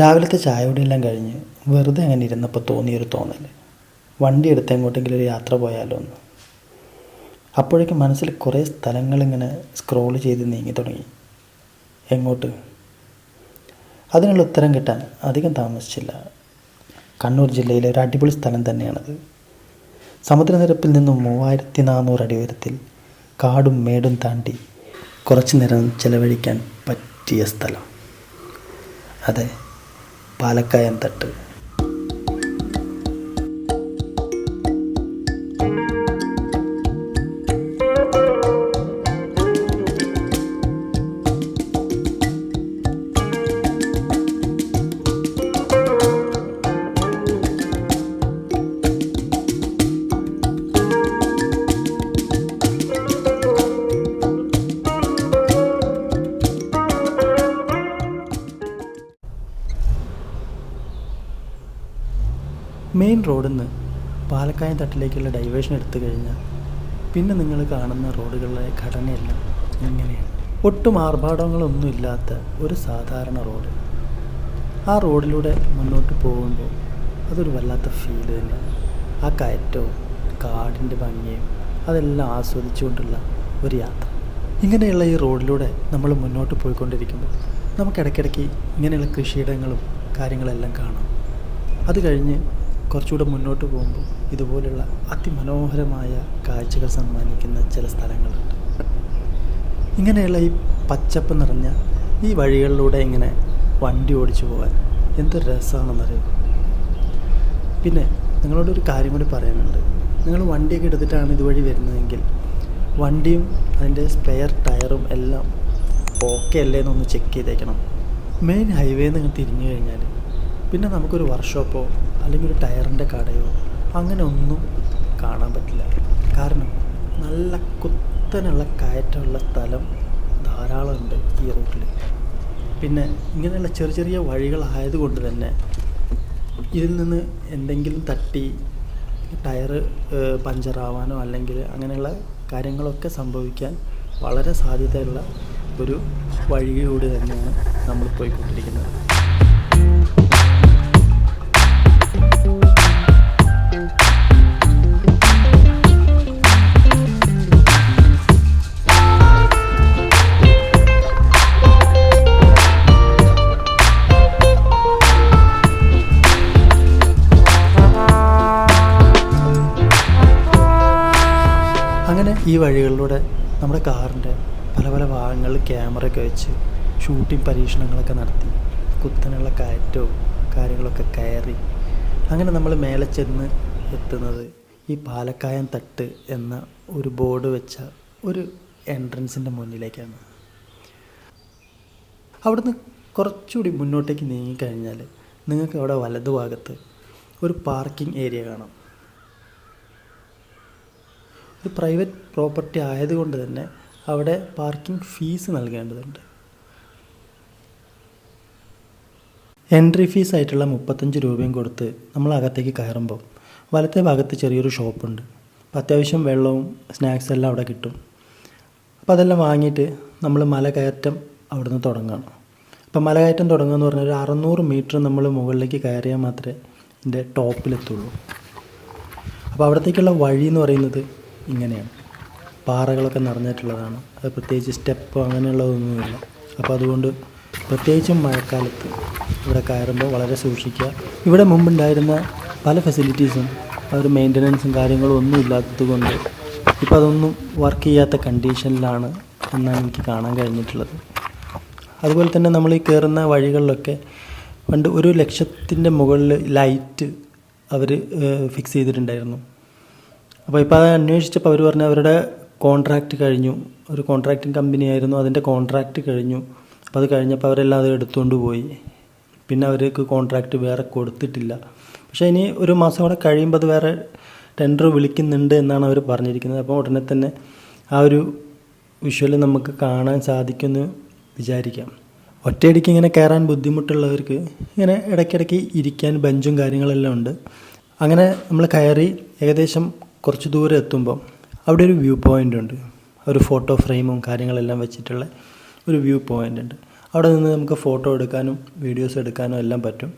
രാവിലത്തെ ചായയോടെല്ലാം കഴിഞ്ഞ് വെറുതെ അങ്ങനെ ഇരുന്നപ്പോൾ തോന്നിയൊരു തോന്നൽ, വണ്ടി എടുത്ത് എങ്ങോട്ടെങ്കിലും ഒരു യാത്ര പോയാലോ എന്ന്. അപ്പോഴേക്കും മനസ്സിൽ കുറേ സ്ഥലങ്ങളിങ്ങനെ സ്ക്രോൾ ചെയ്ത് നീങ്ങി തുടങ്ങി. എങ്ങോട്ട്? അതിനുള്ള ഉത്തരം കിട്ടാൻ അധികം താമസിച്ചില്ല. കണ്ണൂർ ജില്ലയിലെ ഒരു അടിപൊളി സ്ഥലം തന്നെയാണത്. സമുദ്രനിരപ്പിൽ നിന്നും 3400 അടി ഉയരത്തിൽ കാടും മേടും താണ്ടി കുറച്ചു നേരം ചെലവഴിക്കാൻ പറ്റിയ സ്ഥലം. അതെ, പാലക്കയം തട്ട്. മെയിൻ റോഡിൽ നിന്ന് പാലക്കയം തട്ടിലേക്കുള്ള ഡൈവേഷൻ എടുത്തു കഴിഞ്ഞാൽ പിന്നെ നിങ്ങൾ കാണുന്ന റോഡുകളുടെ ഘടനയെല്ലാം ഇങ്ങനെയാണ്. ഒട്ടും ആർഭാടങ്ങളൊന്നുമില്ലാത്ത ഒരു സാധാരണ റോഡ്. ആ റോഡിലൂടെ മുന്നോട്ട് പോകുമ്പോൾ അതൊരു വല്ലാത്ത ഫീല് തന്നെയാണ്. ആ കയറ്റവും കാടിൻ്റെ ഭംഗിയും അതെല്ലാം ആസ്വദിച്ചുകൊണ്ടുള്ള ഒരു യാത്ര. ഇങ്ങനെയുള്ള ഈ റോഡിലൂടെ നമ്മൾ മുന്നോട്ട് പോയിക്കൊണ്ടിരിക്കുമ്പോൾ നമുക്കിടയ്ക്കിടയ്ക്ക് ഇങ്ങനെയുള്ള കൃഷിയിടങ്ങളും കാര്യങ്ങളെല്ലാം കാണാം. അത് കഴിഞ്ഞ് കുറച്ചുകൂടെ മുന്നോട്ട് പോകുമ്പോൾ ഇതുപോലുള്ള അതിമനോഹരമായ കാഴ്ചകൾ സമ്മാനിക്കുന്ന ചില സ്ഥലങ്ങളുണ്ട്. ഇങ്ങനെയുള്ള ഈ പച്ചപ്പ് നിറഞ്ഞ ഈ വഴികളിലൂടെ ഇങ്ങനെ വണ്ടി ഓടിച്ചു പോകാൻ എന്തൊരു രസമാണെന്നറിയാം. പിന്നെ നിങ്ങളോടൊരു കാര്യം കൂടി പറയാനുണ്ട്. നിങ്ങൾ വണ്ടിയൊക്കെ എടുത്തിട്ടാണ് ഇതുവഴി വരുന്നതെങ്കിൽ വണ്ടിയും അതിൻ്റെ സ്പെയർ ടയറും എല്ലാം ഓക്കെ അല്ലേ എന്നൊന്ന് ചെക്ക് ചെയ്തേക്കണം. മെയിൻ ഹൈവേന്ന് നിങ്ങൾ തിരിഞ്ഞു കഴിഞ്ഞാൽ പിന്നെ നമുക്കൊരു വർക്ക്ഷോപ്പോ അല്ലെങ്കിൽ ഒരു ടയറിൻ്റെ കടയോ അങ്ങനെ ഒന്നും കാണാൻ പറ്റില്ല. കാരണം നല്ല കുത്തനുള്ള കയറ്റമുള്ള സ്ഥലം ധാരാളമുണ്ട് ഈ റൂട്ടിൽ. പിന്നെ ഇങ്ങനെയുള്ള ചെറിയ ചെറിയ വഴികളായതുകൊണ്ട് തന്നെ ഇതിൽ നിന്ന് എന്തെങ്കിലും തട്ടി ടയർ പഞ്ചറാവാനോ അല്ലെങ്കിൽ അങ്ങനെയുള്ള കാര്യങ്ങളൊക്കെ സംഭവിക്കാൻ വളരെ സാധ്യതയുള്ള ഒരു വഴിയിലൂടെ തന്നെയാണ് നമ്മൾ പോയിക്കൊണ്ടിരിക്കുന്നത്. അങ്ങനെ ഈ വഴികളിലൂടെ നമ്മുടെ കാറിൻ്റെ പല പല ഭാഗങ്ങളിൽ ക്യാമറയൊക്കെ വെച്ച് ഷൂട്ടിംഗ് പരീക്ഷണങ്ങളൊക്കെ നടത്തി കുത്തനുള്ള കയറ്റവും കാര്യങ്ങളൊക്കെ കയറി അങ്ങനെ നമ്മൾ മേലെ ചെന്ന് എത്തുന്നത് ഈ പാലക്കയം തട്ട് എന്ന ഒരു ബോർഡ് വെച്ച ഒരു എൻട്രൻസിൻ്റെ മുന്നിലേക്കാണ്. അവിടുന്ന് കുറച്ചുകൂടി മുന്നോട്ടേക്ക് നീങ്ങിക്കഴിഞ്ഞാൽ നിങ്ങൾക്ക് അവിടെ വലതുഭാഗത്ത് ഒരു പാർക്കിംഗ് ഏരിയ കാണാം. ഇത് പ്രൈവറ്റ് പ്രോപ്പർട്ടി ആയതുകൊണ്ട് തന്നെ അവിടെ പാർക്കിംഗ് ഫീസ് നൽകേണ്ടതുണ്ട്. എൻട്രി ഫീസായിട്ടുള്ള 35 രൂപയും കൊടുത്ത് നമ്മൾ അകത്തേക്ക് കയറുമ്പോൾ വലത്തെ ഭാഗത്ത് ചെറിയൊരു ഷോപ്പുണ്ട്. അപ്പോൾ അത്യാവശ്യം വെള്ളവും സ്നാക്സ് എല്ലാം അവിടെ കിട്ടും. അപ്പോൾ അതെല്ലാം വാങ്ങിയിട്ട് നമ്മൾ മല കയറ്റം അവിടുന്ന് തുടങ്ങണം. അപ്പോൾ മല കയറ്റം തുടങ്ങുക എന്ന് പറഞ്ഞാൽ ഒരു 600 മീറ്റർ നമ്മൾ മുകളിലേക്ക് കയറിയാൽ മാത്രമേ ഇതിൻ്റെ ടോപ്പിലെത്തുള്ളൂ. അപ്പോൾ അവിടത്തേക്കുള്ള വഴി എന്ന് പറയുന്നത് ഇങ്ങനെയാണ്. പാറകളൊക്കെ നിറഞ്ഞിട്ടുള്ളതാണ്. അത് പ്രത്യേകിച്ച് സ്റ്റെപ്പോ അങ്ങനെയുള്ളതൊന്നുമില്ല. അപ്പോൾ അതുകൊണ്ട് പ്രത്യേകിച്ചും മഴക്കാലത്ത് ഇവിടെ കയറുമ്പോൾ വളരെ സൂക്ഷിക്കുക. ഇവിടെ മുമ്പുണ്ടായിരുന്ന പല ഫെസിലിറ്റീസും ഒരു മെയിൻ്റനൻസും കാര്യങ്ങളും ഒന്നും ഇല്ലാത്തത് കൊണ്ട് ഇപ്പോൾ അതൊന്നും വർക്ക് ചെയ്യാത്ത കണ്ടീഷനിലാണ് എന്നാണ് എനിക്ക് കാണാൻ കഴിഞ്ഞിട്ടുള്ളത്. അതുപോലെ തന്നെ നമ്മൾ ഈ കയറുന്ന വഴികളിലൊക്കെ പണ്ട് 1 ലക്ഷത്തിൻ്റെ മുകളിൽ ലൈറ്റ് അവർ ഫിക്സ് ചെയ്തിട്ടുണ്ടായിരുന്നു. അപ്പോൾ ഇപ്പോൾ അത് അന്വേഷിച്ചപ്പോൾ അവർ പറഞ്ഞു അവരുടെ കോൺട്രാക്റ്റ് കഴിഞ്ഞു. ഒരു കോൺട്രാക്റ്റിംഗ് കമ്പനിയായിരുന്നു, അതിൻ്റെ കോൺട്രാക്റ്റ് കഴിഞ്ഞു. അപ്പോൾ അത് കഴിഞ്ഞപ്പോൾ അവരെല്ലാം അത് എടുത്തുകൊണ്ട് പോയി. പിന്നെ അവർക്ക് കോൺട്രാക്റ്റ് വേറെ കൊടുത്തിട്ടില്ല. പക്ഷേ ഇനി ഒരു മാസം കൂടെ കഴിയുമ്പോൾ അത് വേറെ ടെൻഡർ വിളിക്കുന്നുണ്ട് എന്നാണ് അവർ പറഞ്ഞിരിക്കുന്നത്. അപ്പോൾ ഉടനെ തന്നെ ആ ഒരു വിഷ്വൽ നമുക്ക് കാണാൻ സാധിക്കുമെന്ന് വിചാരിക്കാം. ഒറ്റയടിക്ക് ഇങ്ങനെ കയറാൻ ബുദ്ധിമുട്ടുള്ളവർക്ക് ഇങ്ങനെ ഇടയ്ക്കിടയ്ക്ക് ഇരിക്കാൻ ബെഞ്ചും കാര്യങ്ങളെല്ലാം ഉണ്ട്. അങ്ങനെ നമ്മൾ കയറി ഏകദേശം കുറച്ച് ദൂരം എത്തുമ്പം അവിടെ ഒരു വ്യൂ പോയിൻ്റ് ഉണ്ട്. ഒരു ഫോട്ടോ ഫ്രെയിമും കാര്യങ്ങളെല്ലാം വെച്ചിട്ടുള്ള ഒരു വ്യൂ പോയിൻ്റ് ഉണ്ട്. അവിടെ നിന്ന് നമുക്ക് ഫോട്ടോ എടുക്കാനും വീഡിയോസ് എടുക്കാനും എല്ലാം പറ്റും.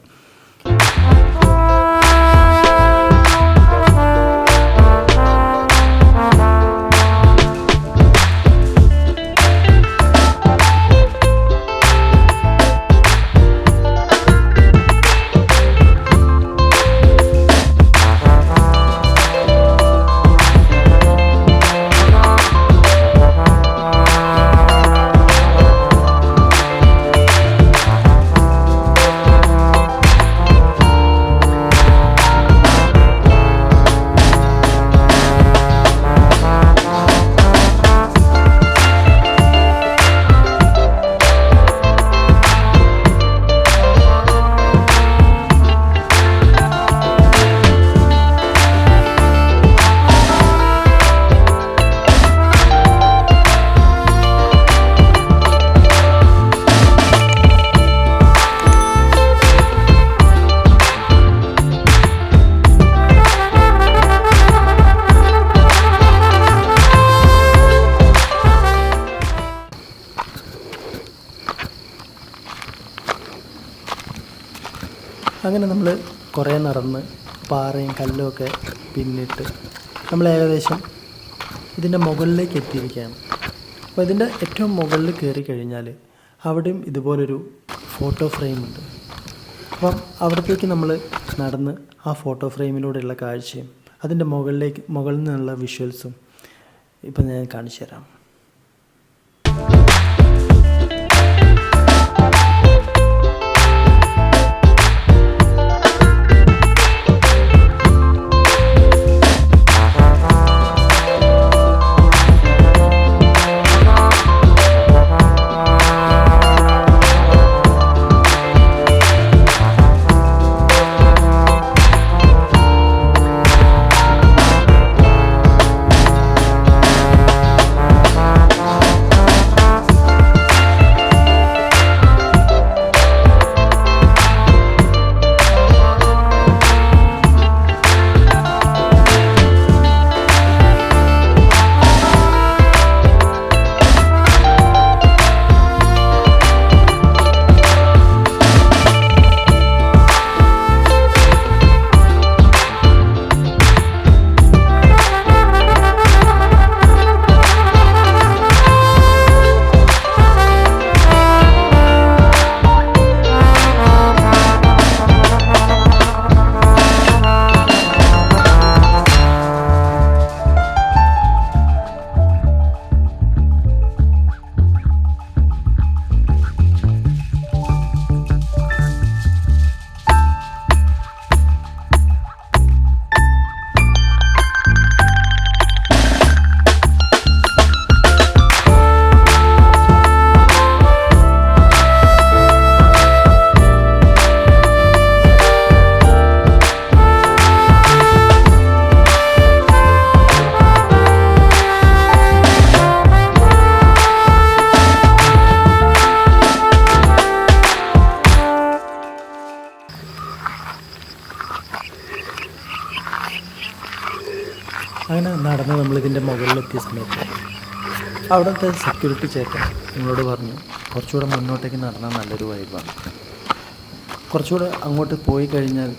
അങ്ങനെ നമ്മൾ കുറേ നടന്ന് പാറയും കല്ലുമൊക്കെ പിന്നിട്ട് നമ്മൾ ഏകദേശം ഇതിൻ്റെ മുകളിലേക്ക് എത്തിയിരിക്കുകയാണ്. അപ്പോൾ ഇതിൻ്റെ ഏറ്റവും മുകളിൽ കയറി കഴിഞ്ഞാൽ അവിടെയും ഇതുപോലൊരു ഫോട്ടോ ഫ്രെയിമുണ്ട്. അപ്പം അവിടത്തേക്ക് നമ്മൾ നടന്ന് ആ ഫോട്ടോ ഫ്രെയിമിലൂടെയുള്ള കാഴ്ചയും അതിൻ്റെ മുകളിൽ നിന്നുള്ള വിഷ്വൽസും ഇപ്പം ഞാൻ കാണിച്ചു തരാം. അങ്ങനെ നടന്ന് നമ്മളിതിൻ്റെ മുകളിലെത്തിയ സമയത്ത് അവിടുത്തെ സെക്യൂരിറ്റി ചേട്ടൻ നമ്മളോട് പറഞ്ഞു കുറച്ചുകൂടെ മുന്നോട്ടേക്ക് നടന്നാൽ നല്ലൊരു വൈബാണ്. കുറച്ചുകൂടെ അങ്ങോട്ട് പോയി കഴിഞ്ഞാൽ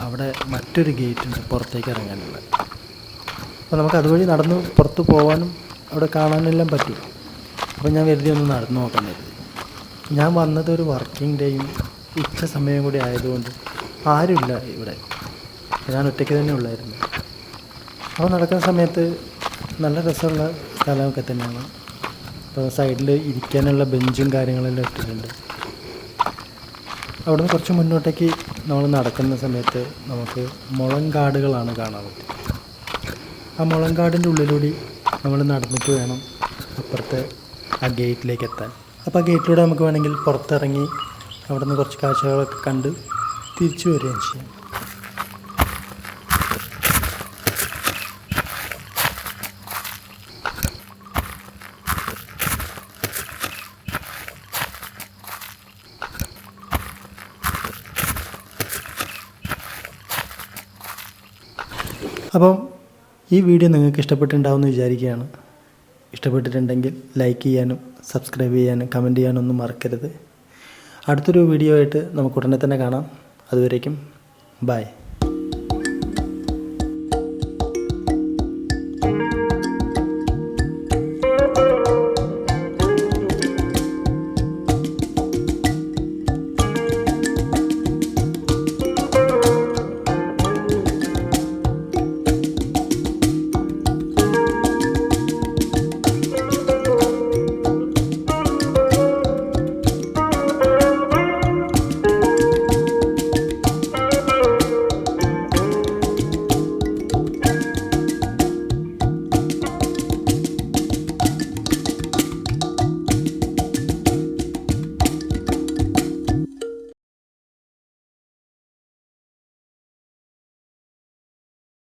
അവിടെ മറ്റൊരു ഗേറ്റ് ഉണ്ട് പുറത്തേക്ക് ഇറങ്ങാനുള്ള. അപ്പോൾ നമുക്ക് അതുവഴി നടന്ന് പുറത്ത് പോകാനും അവിടെ കാണാനെല്ലാം പറ്റും. അപ്പോൾ ഞാൻ വെറുതെ ഒന്ന് നടന്നു നോക്കാൻ കരുതി. ഞാൻ വന്നത് ഒരു വർക്കിംഗ് ഡേയും ഉച്ച സമയം കൂടി ആയതുകൊണ്ട് ആരുമില്ല ഇവിടെ. ഞാൻ ഒറ്റയ്ക്ക് തന്നെ ഉള്ളായിരുന്നു. അപ്പോൾ നടക്കുന്ന സമയത്ത് നല്ല രസമുള്ള സ്ഥലമൊക്കെ തന്നെയാണ്. അപ്പോൾ സൈഡിൽ ഇരിക്കാനുള്ള ബെഞ്ചും കാര്യങ്ങളെല്ലാം ഇട്ടിട്ടുണ്ട്. അവിടെ നിന്ന് കുറച്ച് മുന്നോട്ടേക്ക് നമ്മൾ നടക്കുന്ന സമയത്ത് നമുക്ക് മുളങ്കാടുകളാണ് കാണാൻ പറ്റും. ആ മുളങ്കാടിൻ്റെ ഉള്ളിലൂടെ നമ്മൾ നടന്നിട്ട് വേണം അപ്പുറത്തെ ആ ഗേറ്റിലേക്ക് എത്താൻ. അപ്പോൾ ആ ഗേറ്റിലൂടെ നമുക്ക് വേണമെങ്കിൽ പുറത്തിറങ്ങി അവിടെ നിന്ന് കുറച്ച് കാഴ്ചകളൊക്കെ കണ്ട് തിരിച്ചു വരികയും ചെയ്യാം. അപ്പം ഈ വീഡിയോ നിങ്ങൾക്ക് ഇഷ്ടപ്പെട്ടിട്ടുണ്ടാവുമെന്ന് വിചാരിക്കുകയാണ്. ഇഷ്ടപ്പെട്ടിട്ടുണ്ടെങ്കിൽ ലൈക്ക് ചെയ്യാനും സബ്സ്ക്രൈബ് ചെയ്യാനും കമൻറ്റ് ചെയ്യാനൊന്നും മറക്കരുത്. അടുത്തൊരു വീഡിയോ ആയിട്ട് നമുക്ക് ഉടനെ തന്നെ കാണാം. അതുവരേക്കും ബൈ.